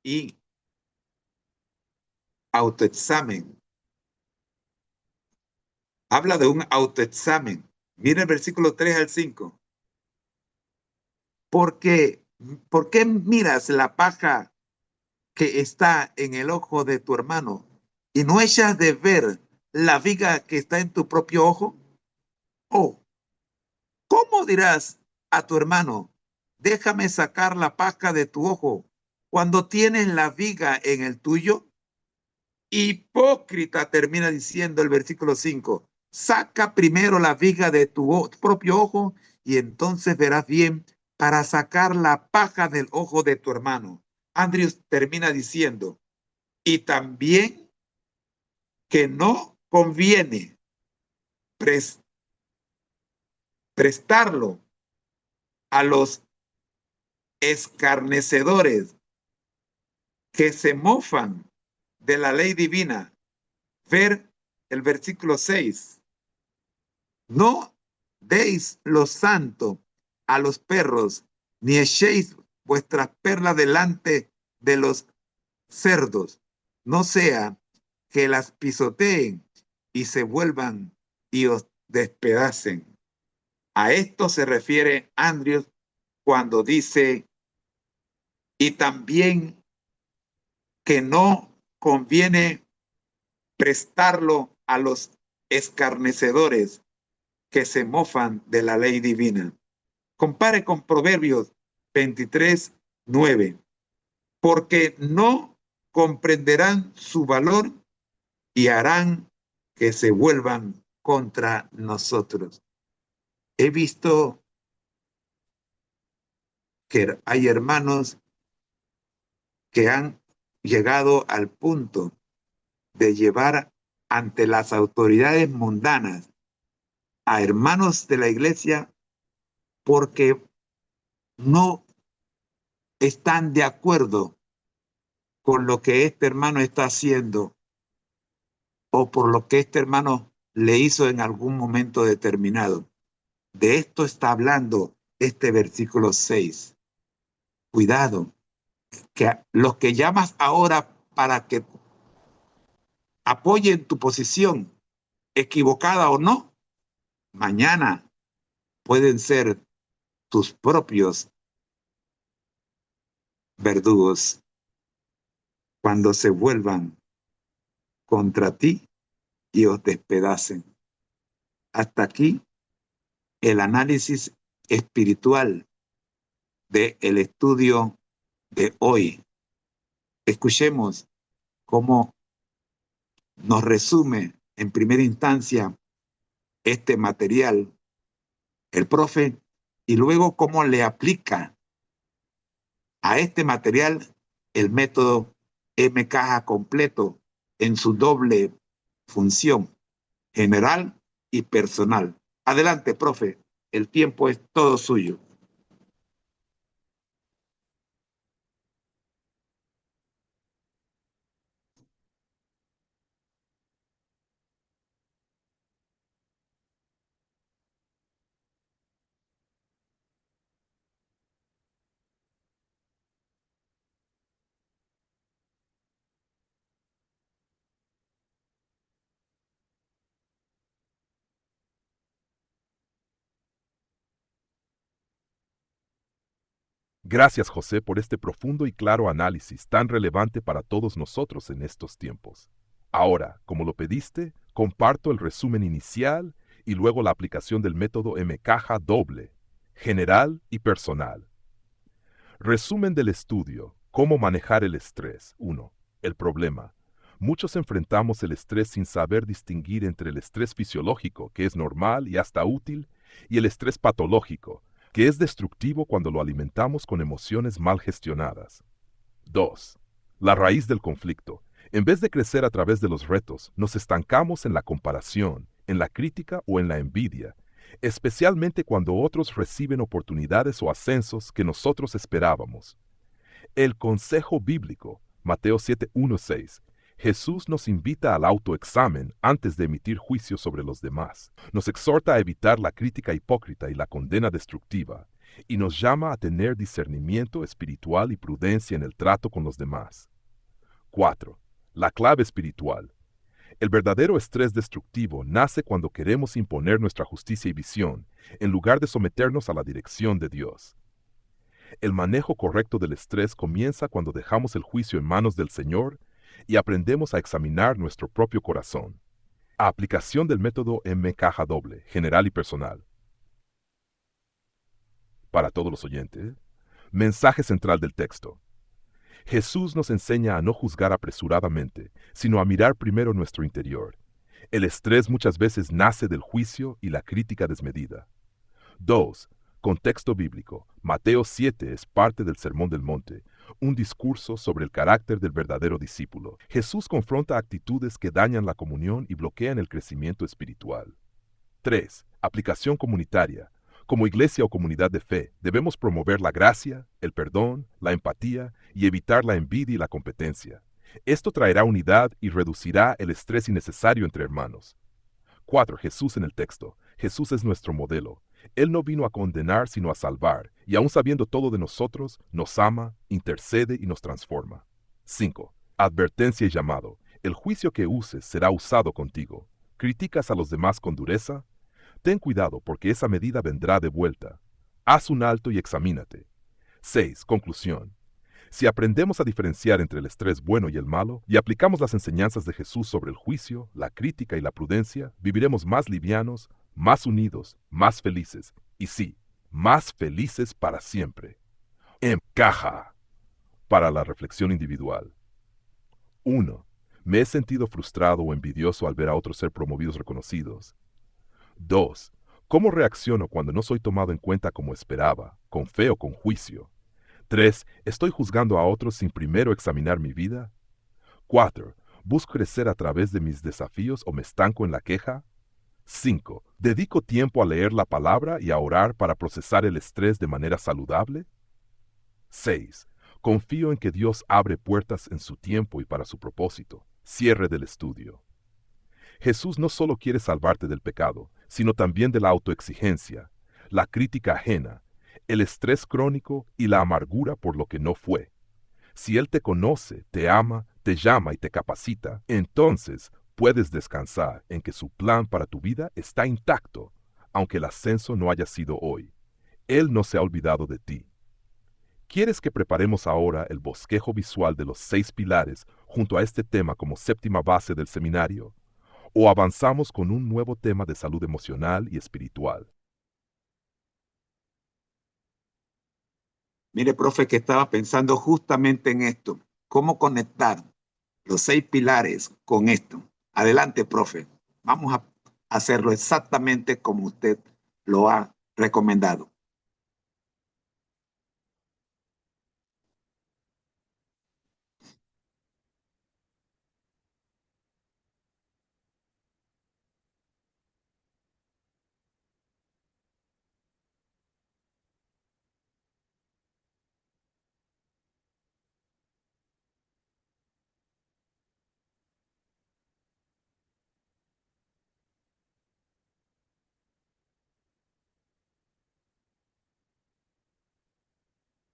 Y autoexamen. Habla de un autoexamen. Mira el versículo 3 al 5. Porque, ¿por qué miras la paja que está en el ojo de tu hermano y no echas de ver la viga que está en tu propio ojo? ¿O cómo dirás a tu hermano, déjame sacar la paja de tu ojo cuando tienes la viga en el tuyo? Hipócrita, termina diciendo el versículo 5. Saca primero la viga de tu propio ojo y entonces verás bien para sacar la paja del ojo de tu hermano. Andrews termina diciendo, y también que no conviene prestarlo a los escarnecedores que se mofan de la ley divina. Ver el versículo 6. No deis lo santo a los perros, ni echéis vuestras perlas delante de los cerdos, no sea que las pisoteen y se vuelvan y os despedacen. A esto se refiere Andrews cuando dice, y también que no conviene prestarlo a los escarnecedores que se mofan de la ley divina. Compare con Proverbios 23, 9. Porque no comprenderán su valor y harán que se vuelvan contra nosotros. He visto que hay hermanos que han llegado al punto de llevar ante las autoridades mundanas a hermanos de la iglesia porque no están de acuerdo con lo que este hermano está haciendo o por lo que este hermano le hizo en algún momento determinado. De esto está hablando este versículo 6. Cuidado, que los que llamas ahora para que apoyen tu posición, equivocada o no, mañana pueden ser tus propios verdugos cuando se vuelvan contra ti y os despedacen. Hasta aquí el análisis espiritual del estudio de hoy. Escuchemos cómo nos resume en primera instancia este material el profe y luego cómo le aplica a este material el método M-Caja completo en su doble función, general y personal. Adelante, profe, el tiempo es todo suyo. Gracias, José, por este profundo y claro análisis tan relevante para todos nosotros en estos tiempos. Ahora, como lo pediste, comparto el resumen inicial y luego la aplicación del método M-Caja doble, general y personal. Resumen del estudio. ¿Cómo manejar el estrés? 1. El problema. Muchos enfrentamos el estrés sin saber distinguir entre el estrés fisiológico, que es normal y hasta útil, y el estrés patológico, que es destructivo cuando lo alimentamos con emociones mal gestionadas. 2. La raíz del conflicto. En vez de crecer a través de los retos, nos estancamos en la comparación, en la crítica o en la envidia, especialmente cuando otros reciben oportunidades o ascensos que nosotros esperábamos. El consejo bíblico, Mateo 7:1-6. Jesús nos invita al autoexamen antes de emitir juicio sobre los demás. Nos exhorta a evitar la crítica hipócrita y la condena destructiva, y nos llama a tener discernimiento espiritual y prudencia en el trato con los demás. 4. La clave espiritual. El verdadero estrés destructivo nace cuando queremos imponer nuestra justicia y visión, en lugar de someternos a la dirección de Dios. El manejo correcto del estrés comienza cuando dejamos el juicio en manos del Señor y aprendemos a examinar nuestro propio corazón. Aplicación del método M-Caja doble, general y personal. Para todos los oyentes, mensaje central del texto. Jesús nos enseña a no juzgar apresuradamente, sino a mirar primero nuestro interior. El estrés muchas veces nace del juicio y la crítica desmedida. 2. Contexto bíblico. Mateo 7 es parte del Sermón del Monte, un discurso sobre el carácter del verdadero discípulo. Jesús confronta actitudes que dañan la comunión y bloquean el crecimiento espiritual. 3. Aplicación comunitaria. Como iglesia o comunidad de fe, debemos promover la gracia, el perdón, la empatía y evitar la envidia y la competencia. Esto traerá unidad y reducirá el estrés innecesario entre hermanos. 4. Jesús en el texto. Jesús es nuestro modelo. Él no vino a condenar sino a salvar, y aun sabiendo todo de nosotros, nos ama, intercede y nos transforma. 5. Advertencia y llamado. El juicio que uses será usado contigo. ¿Criticas a los demás con dureza? Ten cuidado porque esa medida vendrá de vuelta. Haz un alto y examínate. 6. Conclusión. Si aprendemos a diferenciar entre el estrés bueno y el malo, y aplicamos las enseñanzas de Jesús sobre el juicio, la crítica y la prudencia, viviremos más livianos, más unidos, más felices, y sí, más felices para siempre. Encaja. Para la reflexión individual. 1. Me he sentido frustrado o envidioso al ver a otros ser promovidos reconocidos. 2. ¿Cómo reacciono cuando no soy tomado en cuenta como esperaba, con fe o con juicio? 3. ¿Estoy juzgando a otros sin primero examinar mi vida? 4. ¿Busco crecer a través de mis desafíos o me estanco en la queja? 5. ¿Dedico tiempo a leer la palabra y a orar para procesar el estrés de manera saludable? 6. Confío en que Dios abre puertas en su tiempo y para su propósito. Cierre del estudio. Jesús no solo quiere salvarte del pecado, sino también de la autoexigencia, la crítica ajena, el estrés crónico y la amargura por lo que no fue. Si Él te conoce, te ama, te llama y te capacita, entonces puedes descansar en que su plan para tu vida está intacto, aunque el ascenso no haya sido hoy. Él no se ha olvidado de ti. ¿Quieres que preparemos ahora el bosquejo visual de los 6 pilares junto a este tema como séptima base del seminario? ¿O avanzamos con un nuevo tema de salud emocional y espiritual? Mire, profe, que estaba pensando justamente en esto. ¿Cómo conectar los 6 pilares con esto? Adelante, profe. Vamos a hacerlo exactamente como usted lo ha recomendado.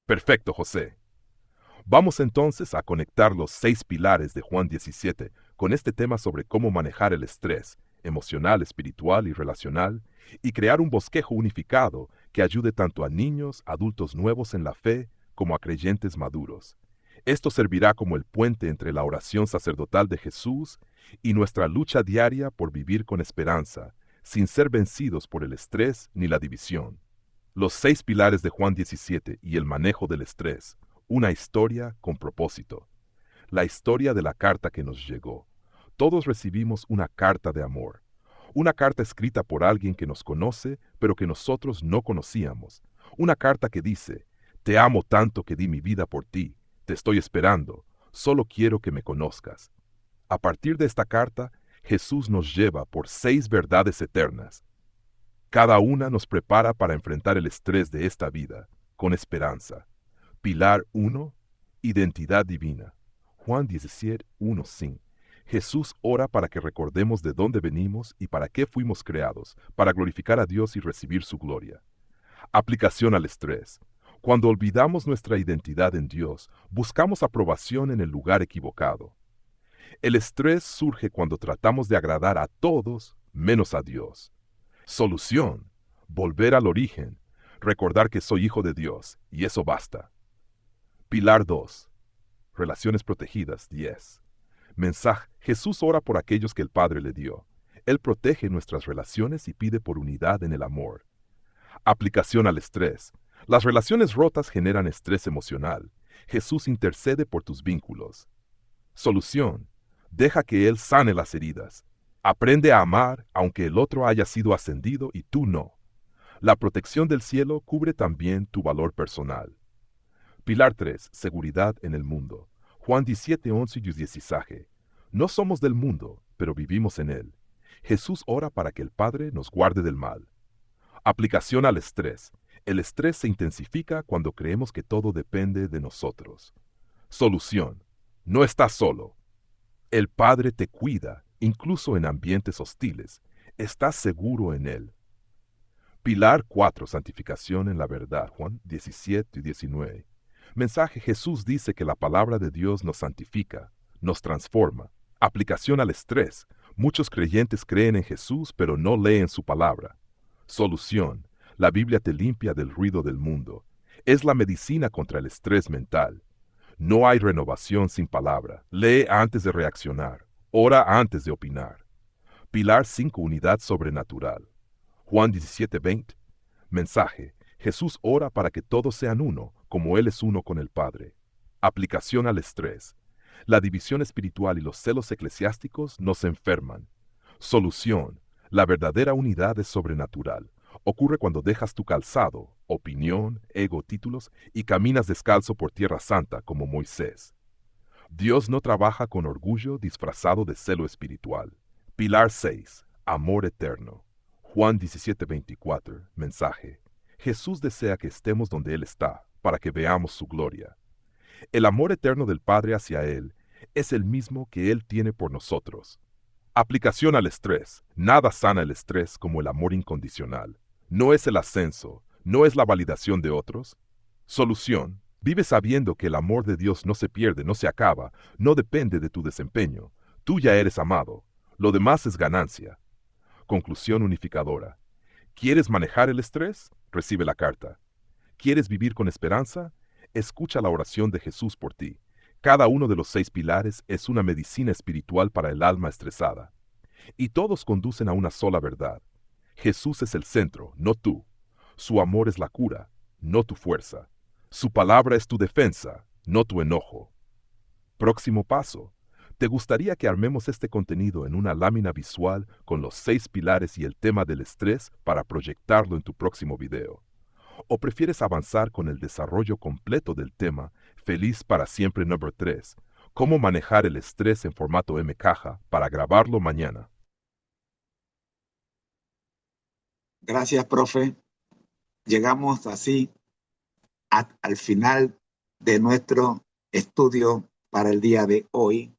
Perfecto, José. Vamos entonces a conectar los 6 pilares de Juan 17 con este tema sobre cómo manejar el estrés emocional, espiritual y relacional, y crear un bosquejo unificado que ayude tanto a niños, adultos nuevos en la fe, como a creyentes maduros. Esto servirá como el puente entre la oración sacerdotal de Jesús y nuestra lucha diaria por vivir con esperanza, sin ser vencidos por el estrés ni la división. Los 6 pilares de Juan 17 y el manejo del estrés. Una historia con propósito. La historia de la carta que nos llegó. Todos recibimos una carta de amor. Una carta escrita por alguien que nos conoce, pero que nosotros no conocíamos. Una carta que dice, te amo tanto que di mi vida por ti, te estoy esperando, solo quiero que me conozcas. A partir de esta carta, Jesús nos lleva por 6 verdades eternas. Cada una nos prepara para enfrentar el estrés de esta vida, con esperanza. Pilar 1. Identidad divina. Juan 17, 1, 5. Jesús ora para que recordemos de dónde venimos y para qué fuimos creados, para glorificar a Dios y recibir su gloria. Aplicación al estrés. Cuando olvidamos nuestra identidad en Dios, buscamos aprobación en el lugar equivocado. El estrés surge cuando tratamos de agradar a todos menos a Dios. Solución. Volver al origen. Recordar que soy hijo de Dios, y eso basta. Pilar 2. Relaciones protegidas 10. Mensaje. Jesús ora por aquellos que el Padre le dio. Él protege nuestras relaciones y pide por unidad en el amor. Aplicación al estrés. Las relaciones rotas generan estrés emocional. Jesús intercede por tus vínculos. Solución. Deja que Él sane las heridas. Aprende a amar aunque el otro haya sido ascendido y tú no. La protección del cielo cubre también tu valor personal. Pilar 3. Seguridad en el mundo. Juan 17, 11 y 16. No somos del mundo, pero vivimos en él. Jesús ora para que el Padre nos guarde del mal. Aplicación al estrés. El estrés se intensifica cuando creemos que todo depende de nosotros. Solución. No estás solo. El Padre te cuida, incluso en ambientes hostiles. Estás seguro en Él. Pilar 4. Santificación en la verdad. Juan 17 y 19. Mensaje. Jesús dice que la palabra de Dios nos santifica, nos transforma. Aplicación al estrés. Muchos creyentes creen en Jesús, pero no leen su palabra. Solución. La Biblia te limpia del ruido del mundo. Es la medicina contra el estrés mental. No hay renovación sin palabra. Lee antes de reaccionar. Ora antes de opinar. Pilar 5. Unidad sobrenatural. Juan 17, 20. Mensaje. Jesús ora para que todos sean uno, como Él es uno con el Padre. Aplicación al estrés. La división espiritual y los celos eclesiásticos nos enferman. Solución. La verdadera unidad es sobrenatural. Ocurre cuando dejas tu calzado, opinión, ego, títulos, y caminas descalzo por tierra santa como Moisés. Dios no trabaja con orgullo disfrazado de celo espiritual. Pilar 6. Amor eterno. Juan 17, 24. Mensaje. Jesús desea que estemos donde Él está, para que veamos su gloria. El amor eterno del Padre hacia Él es el mismo que Él tiene por nosotros. Aplicación al estrés. Nada sana el estrés como el amor incondicional. No es el ascenso, no es la validación de otros. Solución. Vive sabiendo que el amor de Dios no se pierde, no se acaba, no depende de tu desempeño. Tú ya eres amado. Lo demás es ganancia. Conclusión unificadora. ¿Quieres manejar el estrés? Recibe la carta. ¿Quieres vivir con esperanza? Escucha la oración de Jesús por ti. Cada uno de los 6 pilares es una medicina espiritual para el alma estresada. Y todos conducen a una sola verdad. Jesús es el centro, no tú. Su amor es la cura, no tu fuerza. Su palabra es tu defensa, no tu enojo. Próximo paso. ¿Te gustaría que armemos este contenido en una lámina visual con los 6 pilares y el tema del estrés para proyectarlo en tu próximo video? ¿O prefieres avanzar con el desarrollo completo del tema Feliz para siempre número 3? ¿Cómo manejar el estrés en formato MKaja para grabarlo mañana? Gracias, profe. Llegamos así al final de nuestro estudio para el día de hoy.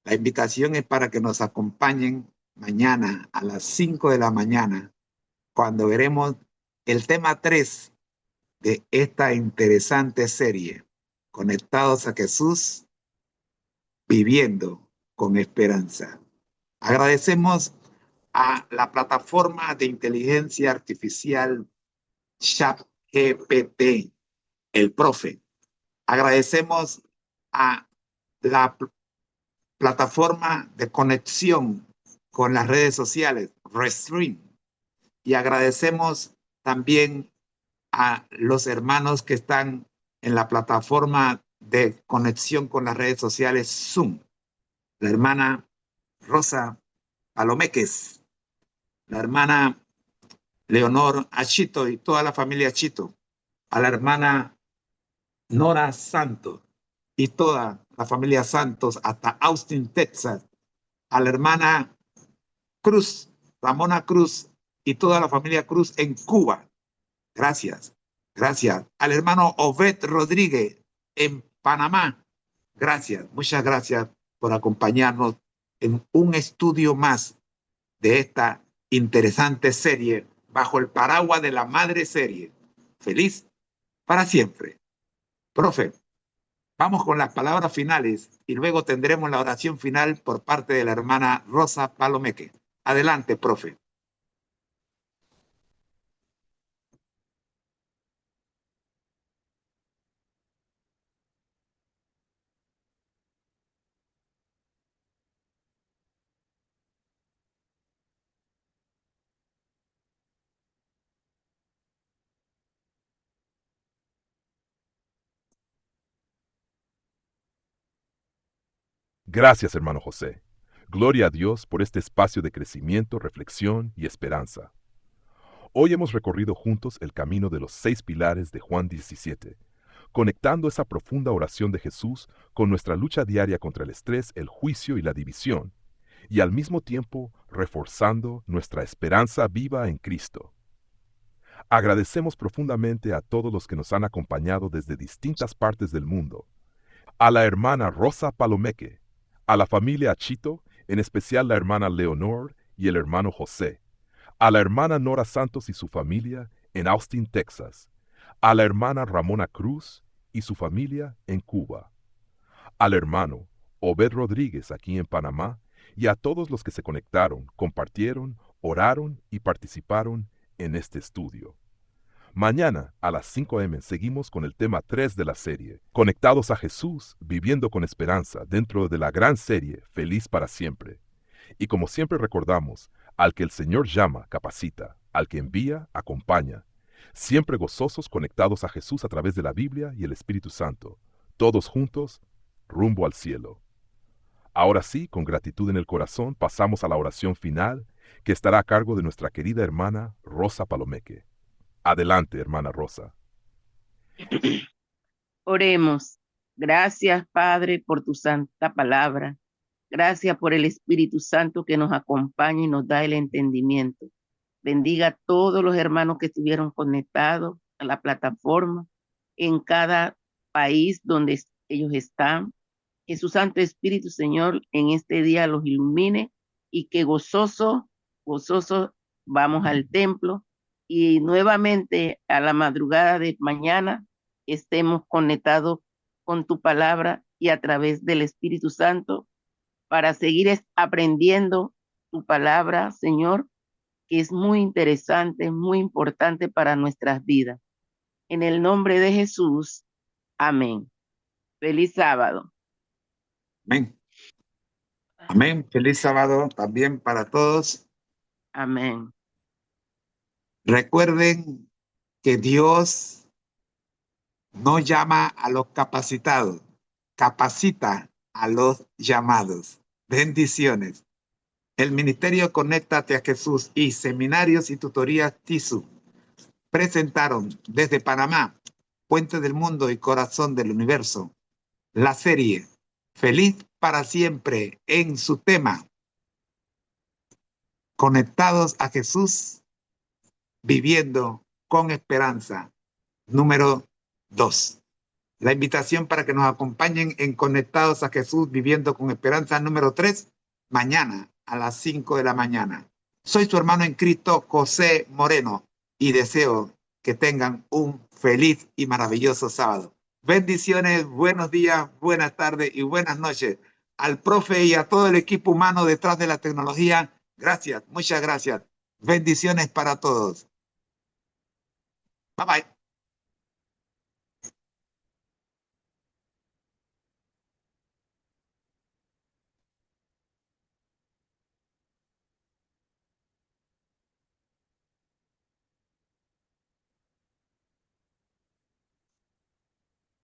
La invitación es para que nos acompañen mañana a las 5 de la mañana, cuando veremos el tema 3 de esta interesante serie, Conectados a Jesús, viviendo con esperanza. Agradecemos a la plataforma de inteligencia artificial ChatGPT, el profe. Agradecemos a la plataforma de conexión con las redes sociales, Restream. Y agradecemos también a los hermanos que están en la plataforma de conexión con las redes sociales Zoom. La hermana Rosa Palomeques, la hermana Leonor Achito y toda la familia Achito, a la hermana Nora Santos y toda la familia Santos hasta Austin, Texas, a la hermana Cruz, Ramona Cruz y toda la familia Cruz en Cuba. Gracias, gracias. Al hermano Obed Rodríguez en Panamá. Gracias, muchas gracias por acompañarnos en un estudio más de esta interesante serie bajo el paraguas de la madre serie. Feliz para siempre. Profe, vamos con las palabras finales y luego tendremos la oración final por parte de la hermana Rosa Palomeque. Adelante, profe. Gracias, hermano José. Gloria a Dios por este espacio de crecimiento, reflexión y esperanza. Hoy hemos recorrido juntos el camino de los 6 pilares de Juan 17, conectando esa profunda oración de Jesús con nuestra lucha diaria contra el estrés, el juicio y la división, y al mismo tiempo reforzando nuestra esperanza viva en Cristo. Agradecemos profundamente a todos los que nos han acompañado desde distintas partes del mundo, a la hermana Rosa Palomeque, a la familia Achito, en especial la hermana Leonor y el hermano José, a la hermana Nora Santos y su familia en Austin, Texas, a la hermana Ramona Cruz y su familia en Cuba, al hermano Obed Rodríguez aquí en Panamá y a todos los que se conectaron, compartieron, oraron y participaron en este estudio. Mañana a las 5 m seguimos con el tema 3 de la serie, Conectados a Jesús, viviendo con esperanza dentro de la gran serie Feliz para siempre. Y como siempre recordamos, al que el Señor llama, capacita, al que envía, acompaña. Siempre gozosos conectados a Jesús a través de la Biblia y el Espíritu Santo. Todos juntos, rumbo al cielo. Ahora sí, con gratitud en el corazón, pasamos a la oración final que estará a cargo de nuestra querida hermana Rosa Palomeque. Adelante, hermana Rosa. Oremos. Gracias, Padre, por tu santa palabra. Gracias por el Espíritu Santo que nos acompaña y nos da el entendimiento. Bendiga a todos los hermanos que estuvieron conectados a la plataforma en cada país donde ellos están. Que su Santo Espíritu, Señor, en este día los ilumine y que gozoso vamos al templo y nuevamente a la madrugada de mañana estemos conectados con tu palabra y a través del Espíritu Santo para seguir aprendiendo tu palabra, Señor, que es muy interesante, muy importante para nuestras vidas. En el nombre de Jesús, amén. Feliz sábado. Amén. Amén. Feliz sábado también para todos. Amén. Recuerden que Dios no llama a los capacitados, capacita a los llamados. Bendiciones. El Ministerio Conéctate a Jesús y Seminarios y Tutorías TISU presentaron desde Panamá, Puente del Mundo y Corazón del Universo, la serie Feliz para Siempre en su tema Conectados a Jesús, viviendo con esperanza, número 2. La invitación para que nos acompañen en Conectados a Jesús, viviendo con esperanza, número 3, mañana a las 5 de la mañana. Soy su hermano en Cristo, José Moreno, y deseo que tengan un feliz y maravilloso sábado. Bendiciones, buenos días, buenas tardes y buenas noches. Al profe y a todo el equipo humano detrás de la tecnología, gracias, muchas gracias. Bendiciones para todos. Bye bye.